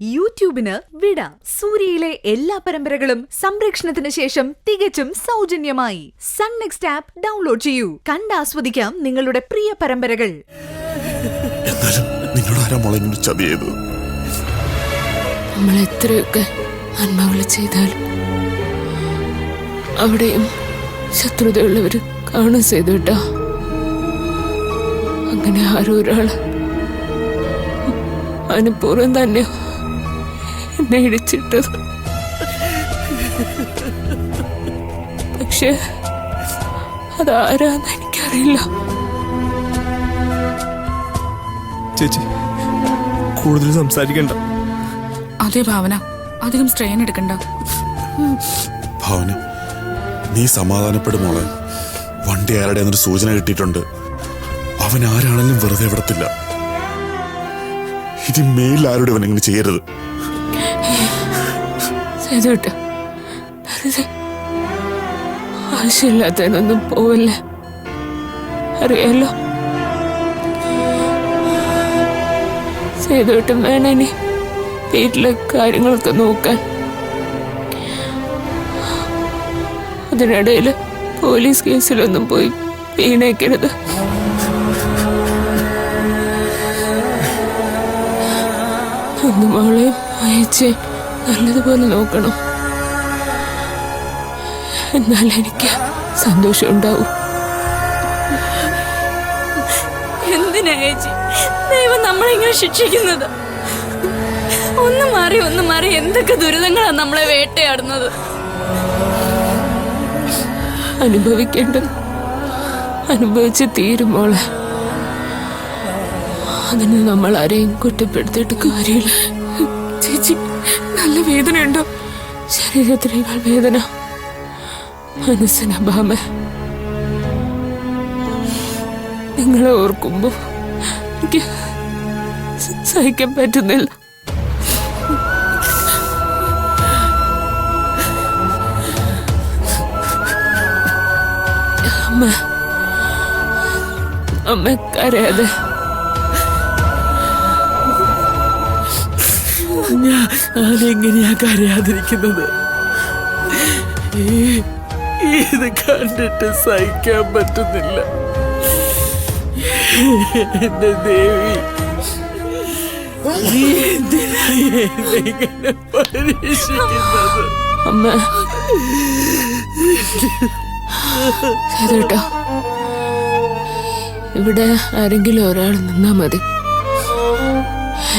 യൂട്യൂബിന് വിട. സൂര്യയിലെ എല്ലാ പരമ്പരകളും സംരക്ഷണത്തിന് ശേഷം തികച്ചും സൗജന്യമായി സൺ നെക്സ്റ്റ് ആപ്പ് ഡൗൺലോഡ് ചെയ്യൂ. കണ്ടാസ്വദിക്കാം നിങ്ങളുടെ പ്രിയ പരമ്പരകൾ. എന്നാലും നിന്നോട് ആരാ മോളെ ചതി ചെയ്തു? നമ്മൾ എത്രയൊക്കെ നന്മകൾ ചെയ്താലും അവിടെയും ശത്രുതയുള്ളവര് കാണും ചെയ്തു കേട്ടോ. അങ്ങനെ ആരോ ഒരാള് മനഃപൂർവ്വം തന്നെ എന്നെ ഇടിച്ചിട്ടത്. പക്ഷെ അതാരാന്ന് എനിക്കറിയില്ല. ചേച്ചി കൂടുതൽ സംസാരിക്കണ്ട. അതെ ഭാവന, അധികം സ്ട്രെയിൻ എടുക്കണ്ട. ഭാവന, നീ സമാധാനപ്പെടും മോളെ. വണ്ടി ആരുടെ എന്നൊരു സൂചന കിട്ടിയിട്ടുണ്ട്. അവൻ ആരാണെങ്കിലും വെറുതെ വിടത്തില്ല. ഇനി മേലിൽ ആരോടും അവൻ ഇങ്ങനെ ചെയ്യരുത്. ആവശ്യമില്ലാത്തതിനൊന്നും പോവല്ലേ, അറിയാലോ. സേതുവേട്ടൻ വേണം ഇനി വീട്ടിലെ കാര്യങ്ങളൊക്കെ നോക്കാൻ. അതിനിടയിൽ പോലീസ് കേസിലൊന്നും പോയി വീണേക്കരുത്. ഒന്ന് മോളെയും അയച്ചേ നല്ലതുപോലെ നോക്കണം. എന്നാൽ എനിക്ക് സന്തോഷം ഉണ്ടാവും. എന്തിനാ ചേച്ചി ദൈവം നമ്മളിങ്ങനെ ശിക്ഷിക്കുന്നത്? ഒന്ന് മാറി എന്തൊക്കെ ദുരിതങ്ങളാ നമ്മളെ വേട്ടയാടുന്നത്. അനുഭവിക്കേണ്ടത് അനുഭവിച്ച് തീരും മോളെ. അതിന് നമ്മൾ ആരെയും കുറ്റപ്പെടുത്തിയിട്ട് കാര്യമില്ല. ചേച്ചി, നല്ല വേദനയുണ്ടോ? ശരീരത്തിനേക്കാൾ വേദന മനസ്സിന് ഭാമ. നിങ്ങളെ ഓർക്കുമ്പോ എനിക്ക് സഹിക്കാൻ പറ്റുന്നില്ല. അമ്മ കരയാതെ. ഞാനെങ്ങനെയാ കരയാതിരിക്കുന്നത്? ഇത് കണ്ടിട്ട് സഹിക്കാൻ പറ്റുന്നില്ല. എന്റെ ദേവി, നീ എന്തിനാ ഇങ്ങനെ പരീക്ഷിക്കുന്നത്? അമ്മ കേട്ടോ, ഇവിടെ ആരെങ്കിലും ഒരാൾ നിന്നാ മതി.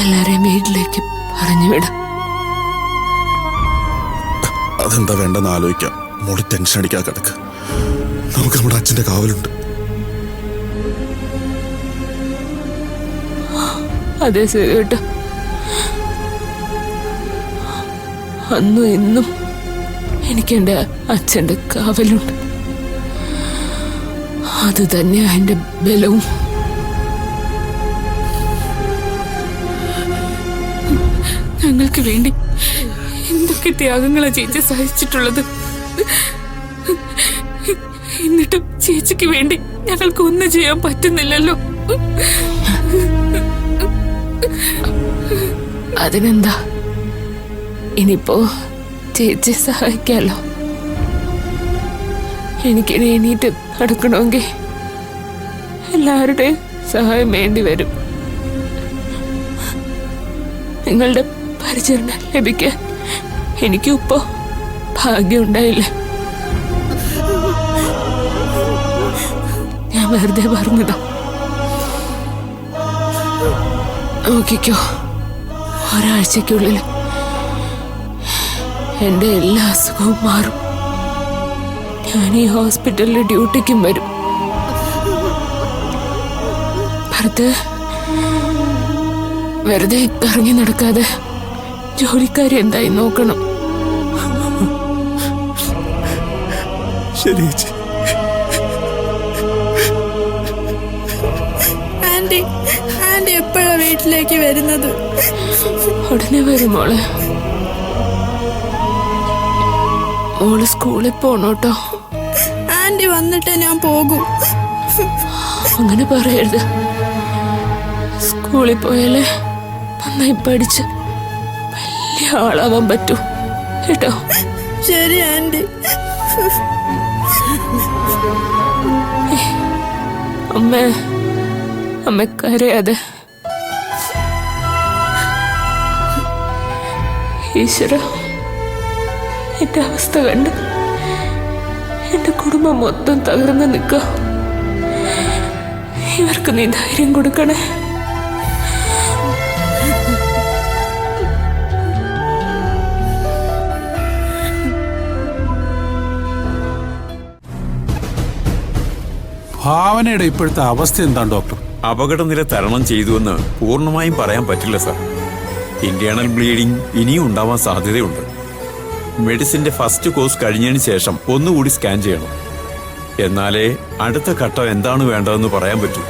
എല്ലാരെയും വീട്ടിലേക്ക് പറഞ്ഞു വിടാം. അതെന്താ വേണ്ടെന്ന് ആലോചിക്കാം. മോള് ടെൻഷൻ അടിക്കാതെ കിടക്ക്. നമുക്ക് നമ്മുടെ അച്ഛന്റെ കാവലുണ്ട്. അതെ കേട്ടോ, അന്നും ഇന്നും എനിക്ക് എൻ്റെ അച്ഛൻ്റെ കാവലുണ്ട്. അത് തന്നെയാ എൻ്റെ ബലവും. ഞങ്ങൾക്ക് വേണ്ടി എന്തൊക്കെ ത്യാഗങ്ങളാ ചേച്ചി സഹിച്ചിട്ടുള്ളത്. എന്നിട്ടും ചേച്ചിക്ക് വേണ്ടി ഞങ്ങൾക്ക് ഒന്നും ചെയ്യാൻ പറ്റുന്നില്ലല്ലോ. അതിനെന്താ, ഇനിയിപ്പോ ചേച്ചി സഹായിക്കാലോ. എനിക്കിനി എണീറ്റ് നടക്കണമെങ്കിൽ എല്ലാവരുടെയും സഹായം വേണ്ടി വരും. നിങ്ങളുടെ പരിചരണം ലഭിക്കാൻ എനിക്കും ഇപ്പോ ഭാഗ്യം ഉണ്ടായില്ല. ഞാൻ വെറുതെ പറഞ്ഞതാ. നോക്കിക്കോ, ഒരാഴ്ചക്കുള്ളിൽ എന്റെ എല്ലാ അസുഖവും മാറും. ഞാൻ ഈ ഹോസ്പിറ്റലിൽ ഡ്യൂട്ടിക്കും വരും. ഭർത്ത് വെറുതെ ഇറങ്ങി നടക്കാതെ ജോലിക്കാരി എന്തായി നോക്കണം. ശരി ചേച്ചി. ആന്റി എപ്പോഴാ വീട്ടിലേക്ക് വരുന്നത്? ഉടനെ വരും മോളെ. മോള് സ്കൂളിൽ പോണോട്ടോ. ആന്റി വന്നിട്ട് ഞാൻ പോകും. അങ്ങനെ പറയരുത്. സ്കൂളിൽ പോയാലേ നന്നായി പഠിച്ച് ആളാവാൻ പറ്റൂ കേട്ടോ. ശരി ആന്റി. അമ്മ കരയാതെ. ഈശ്വര, എന്റെ അവസ്ഥ കണ്ട് എന്റെ കുടുംബം മൊത്തം തകർന്ന് നിൽക്ക. ഇവർക്ക് നീ ധൈര്യം കൊടുക്കണേ. ഭാവനയുടെ ഇപ്പോഴത്തെ അവസ്ഥ എന്താണ് ഡോക്ടർ? അപകടനില തരണം ചെയ്തുവെന്ന് പൂർണ്ണമായും പറയാൻ പറ്റില്ല സാർ. ഇന്റേണൽ ബ്ലീഡിംഗ് ഇനിയും ഉണ്ടാവാൻ സാധ്യതയുണ്ട്. മെഡിസിന്റെ ഫസ്റ്റ് കോഴ്സ് കഴിഞ്ഞതിന് ശേഷം ഒന്നുകൂടി സ്കാൻ ചെയ്യണം. എന്നാലേ അടുത്ത ഘട്ടം എന്താണ് വേണ്ടതെന്ന് പറയാൻ പറ്റൂ.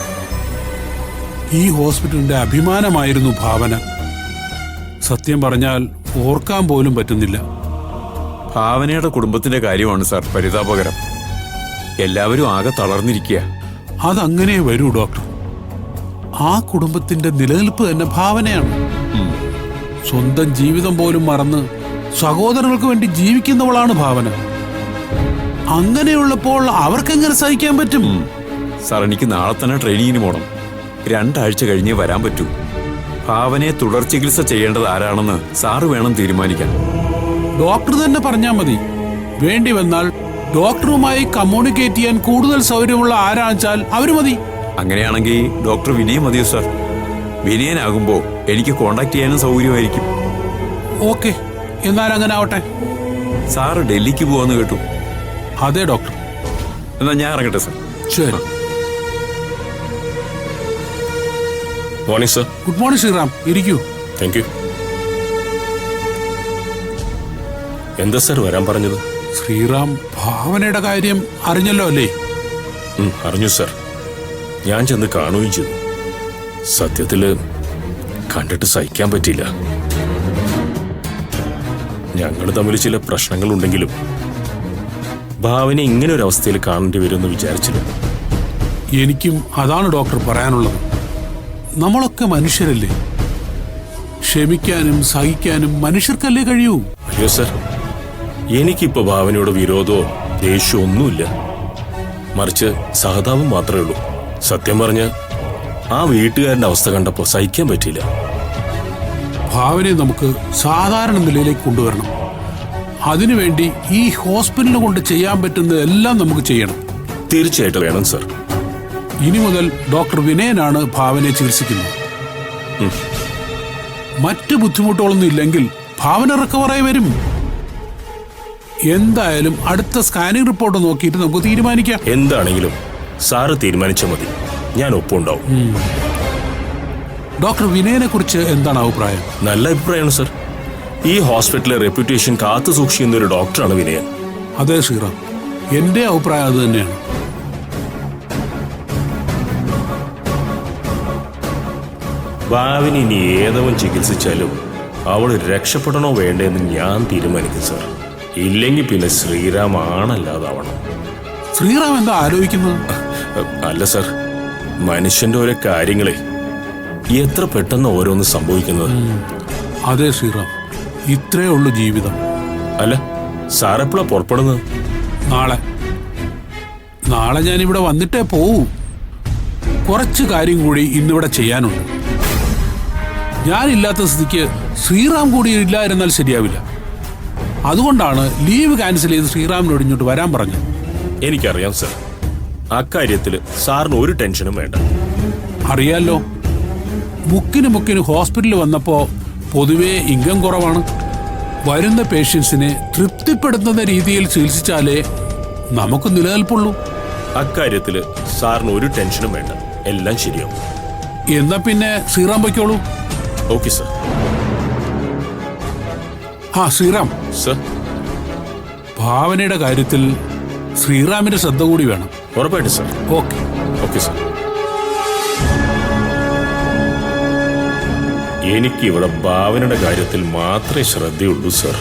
ഈ ഹോസ്പിറ്റലിന്റെ അഭിമാനമായിരുന്നു ഭാവന. സത്യം പറഞ്ഞാൽ ഓർക്കാൻ പോലും പറ്റുന്നില്ല. ഭാവനയുടെ കുടുംബത്തിന്റെ കാര്യമാണ് സാർ പരിതാപകരം. എല്ലാവരും ആകെ തളർന്നിരിക്കുക. അതങ്ങനെ വരൂ ഡോക്ടർ. ആ കുടുംബത്തിന്റെ നിലനിൽപ്പ് തന്നെ ഭാവനയാണ്. സ്വന്തം ജീവിതം പോലും മറന്ന് സഹോദരങ്ങൾക്ക് വേണ്ടി ജീവിക്കുന്നവളാണ് ഭാവന. അങ്ങനെയുള്ളപ്പോൾ അവർക്കെങ്ങനെ സഹിക്കാൻ പറ്റും? സാർ, എനിക്ക് നാളെ തന്നെ ട്രെയിനിങ്ങിന് പോകണം. 2 ആഴ്ച കഴിഞ്ഞേ വരാൻ പറ്റൂ. ഭാവനയെ തുടർ ചികിത്സ ചെയ്യേണ്ടത് ആരാണെന്ന് സാറ് വേണം തീരുമാനിക്കാൻ. ഡോക്ടർ തന്നെ പറഞ്ഞാൽ മതി. വേണ്ടി വന്നാൽ ഡോക്ടറുമായി കമ്മ്യൂണിക്കേറ്റ് ചെയ്യാൻ കൂടുതൽ സൗകര്യമുള്ള ആരാച്ചാൽ അവര് മതി. അങ്ങനെയാണെങ്കിൽ ഡോക്ടർ വിനയൻ മതിയോ സാർ? വിനയനാകുമ്പോ എനിക്ക് കോണ്ടാക്ട് ചെയ്യാനും സൗകര്യമായിരിക്കും. ഓക്കെ, എന്നാൽ അങ്ങനെ ആവട്ടെ. സാറ് ഡൽഹിക്ക് പോവാന്ന് കേട്ടു. അതെ ഡോക്ടർ. എന്നാ ഞാൻ ഇറങ്ങട്ടെ സാർ. ശരി. Morning sir. Good morning Sreeram, ഇരിക്കൂ. Thank U. എന്താ സർ വരാൻ പറഞ്ഞത്? ശ്രീറാം, ഭാവനയുടെ കാര്യം അറിഞ്ഞല്ലോ അല്ലേ? അറിഞ്ഞു സർ. ഞാൻ ചെന്ന് കാണുകയും ചെയ്തു. സത്യത്തില് കണ്ടിട്ട് സഹിക്കാൻ പറ്റില്ല. ഞങ്ങൾ തമ്മിൽ ചില പ്രശ്നങ്ങളുണ്ടെങ്കിലും ഭാവന ഇങ്ങനെ ഒരു അവസ്ഥയിൽ കാണേണ്ടി വരുമെന്ന് വിചാരിച്ചില്ല. എനിക്കും അതാണ് ഡോക്ടർ പറയാനുള്ളത്. നമ്മളൊക്കെ മനുഷ്യരല്ലേ? ക്ഷമിക്കാനും സഹിക്കാനും മനുഷ്യർക്കല്ലേ കഴിയൂ? അയ്യോ സർ, എനിക്കിപ്പോ ഭാവനയോട് വിരോധമോ ദേഷ്യമോ ഒന്നുമില്ല. മറിച്ച് സഹതാപം മാത്രമേ ഉള്ളൂ. സത്യം പറഞ്ഞ ആ വീട്ടുകാരന്റെ അവസ്ഥ കണ്ടപ്പോ സഹിക്കാൻ പറ്റിയില്ല. ഭാവനയെ നമുക്ക് സാധാരണ നിലയിലേക്ക് കൊണ്ടുവരണം. അതിനുവേണ്ടി ഈ ഹോസ്പിറ്റലിനെ കൊണ്ട് ചെയ്യാൻ പറ്റുന്നതെല്ലാം നമുക്ക് ചെയ്യണം. തീർച്ചയായിട്ടും വേണം സർ. ഇനി മുതൽ ഡോക്ടർ വിനയനാണ് ഭാവനയെ ചികിത്സിക്കുന്നത്. മറ്റ് ബുദ്ധിമുട്ടുകളൊന്നും ഇല്ലെങ്കിൽ ഭാവന റിക്കവറായി വരും. എന്തായാലും അടുത്ത സ്കാനിംഗ് റിപ്പോർട്ട് നോക്കിയിട്ട് നമുക്ക് തീരുമാനിക്കാം. എന്താണെങ്കിലും സാറ് തീരുമാനിച്ചാൽ മതി, ഞാൻ ഒപ്പുണ്ടാവും. ഡോക്ടർ വിനയനെ കുറിച്ച് എന്താണ് അഭിപ്രായം? നല്ല അഭിപ്രായമാണ് സർ. ഈ ഹോസ്പിറ്റലിലെ റെപ്യൂട്ടേഷൻ കാത്തു സൂക്ഷിക്കുന്ന ഒരു ഡോക്ടറാണ് വിനയൻ. അതെ ശ്രീറാം, എന്റെ അഭിപ്രായം അത് തന്നെയാണ്. ഭാവിനി ഇനി ഏതവൻ ചികിത്സിച്ചാലും അവൾ രക്ഷപ്പെടണോ വേണ്ടെന്ന് ഞാൻ തീരുമാനിക്കും സർ. ഇല്ലെങ്കിൽ പിന്നെ ശ്രീറാം ആണല്ലാതാവണം. ശ്രീറാം എന്താ ആലോചിക്കുന്നത്? അല്ല സർ, മനുഷ്യന്റെ ഓരോ കാര്യങ്ങളെ എത്ര പെട്ടെന്ന് ഓരോന്ന് സംഭവിക്കുന്നത്. അതെ ശ്രീറാം, ഇത്രേ ഉള്ളു ജീവിതം. അല്ല, സാറെപ്പോഴാ പുറപ്പെടുന്നത്? നാളെ ഞാനിവിടെ വന്നിട്ടേ പോവൂ. കുറച്ച് കാര്യം കൂടി ഇന്നിവിടെ ചെയ്യാനുണ്ട്. ഞാനില്ലാത്ത സ്ഥിതിക്ക് ശ്രീറാം കൂടി ഇല്ലായിരുന്നാൽ ശരിയാവില്ല. അതുകൊണ്ടാണ് ലീവ് ക്യാൻസൽ ചെയ്ത് ശ്രീറാമിനോട് ഇങ്ങോട്ട് വരാൻ പറഞ്ഞത്. എനിക്കറിയാം സർ, അക്കാര്യത്തിൽ സാറിന് ഒരു ടെൻഷനും വേണ്ട. അറിയാലോ, മുക്കിന് ഹോസ്പിറ്റലിൽ വന്നപ്പോ പൊതുവെ ഇൻകം കുറവാണ്. വരുന്ന പേഷ്യൻസിനെ തൃപ്തിപ്പെടുത്തുന്ന രീതിയിൽ ചികിത്സിച്ചാലേ നമുക്ക് നിലനിൽപ്പുള്ളൂ. അക്കാര്യത്തിൽ സാറിന് ഒരു ടെൻഷനും വേണ്ട, എല്ലാം ശരിയാവും. എന്നാ പിന്നെ ശ്രീറാം പൊയ്ക്കോളൂ. Okay sir. ശ്രീറാം സർ, ഭാവനയുടെ കാര്യത്തിൽ ശ്രീറാമിന്റെ ശ്രദ്ധ കൂടി വേണം. ഉറപ്പായിട്ട് സർ. ഓക്കെ. Okay sir. എനിക്കിവിടെ ഭാവനയുടെ കാര്യത്തിൽ മാത്രമേ ശ്രദ്ധയുള്ളൂ സർ.